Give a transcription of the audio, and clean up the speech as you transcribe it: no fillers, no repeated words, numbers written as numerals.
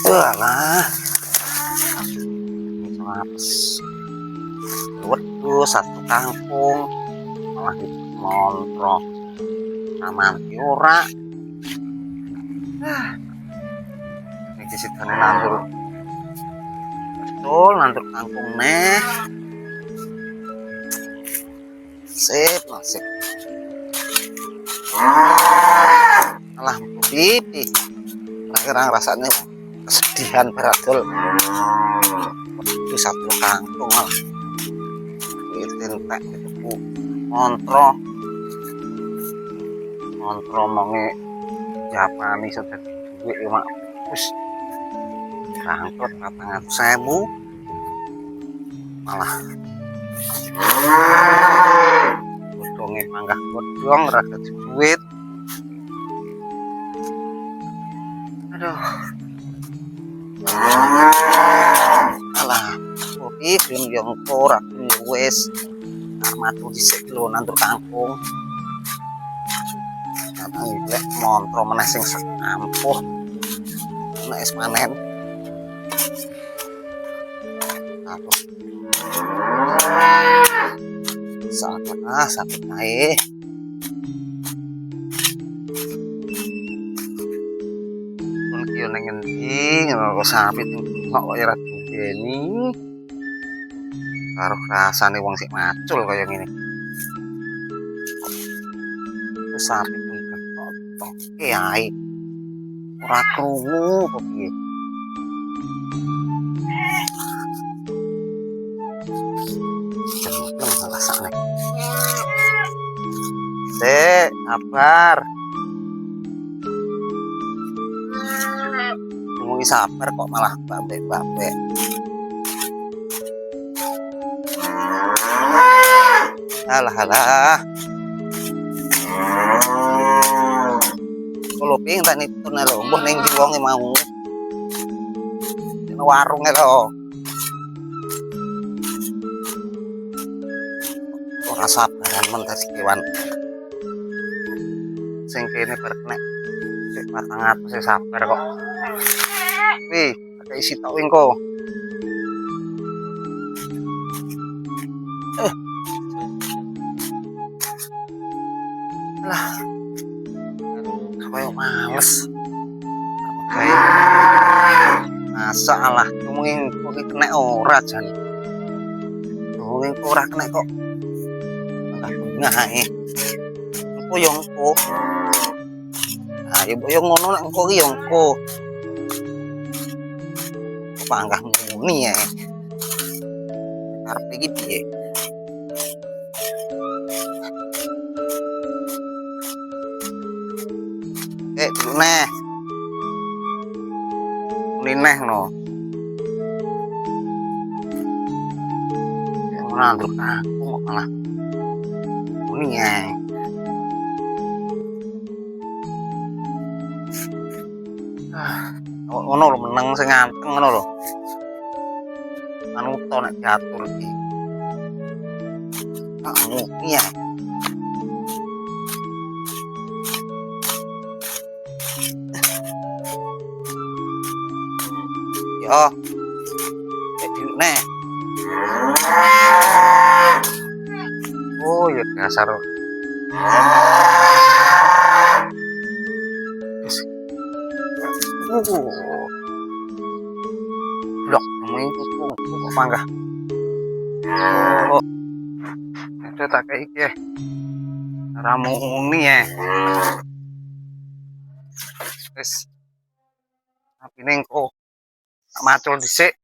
Walah, apes. Waduh, satu kangkung malah dimontrok namanti ora. Iki sitane nandur. Betul, nandur kangkung neh. Sip, nasib. Alah, pipi. Kira rasanya kesedihan beradol. Itu satu kangkung malah. Itu entek itu montro monge Japani sudah duit ya mak. Terus rangkot 400.000 malah godongnya panggah godong rada duit. Aduh, alah kopi belum jongko rapi wes matu dhisik lho nandur kangkung. Katang iki montro meneh sing ampuh nek wis panen. Aduh, sakit ae. Iki yo ning endi ngono kok sapi kok ora dideni. Karo rasane wong sik macul kaya ngene. Ku sapi toke ae. Ora krungu kok piye. Jempleng rasane. Dek, sabar. Ngomong sabar kok malah babek-babek. Alah. Kalau ping tak nitun lho, mbuh ning ndi wonge mau. Ning warunge lho. Ora sabaran men dadi kewan. Sing kene barek nek sik 400 sabar kok. Wih, pakai isi tok engko. Lah. Kayak males. Masa alah ngomongin kok kena ora jan. Ngomongin kok ora kena kok. Enggak bunga ae. Engko yo engko. Ah, yo ngono nek engko ki yo engko. Panggah muni ya. Karepe iki piye? Dulu neh. Nineh no. Nandur kangkung kok malah muni ya. Ngono lho meneng sing nganteng ngono lho. Manuto nek diatur iki. Kamu iya. Yo. Dulu neh. Oh, ya dasar. Blok ngomongin kuku kok panggah. Oh. Ada tak kayak iki. Ramu uni ya. Wis. Tapi nengko macul dhisik.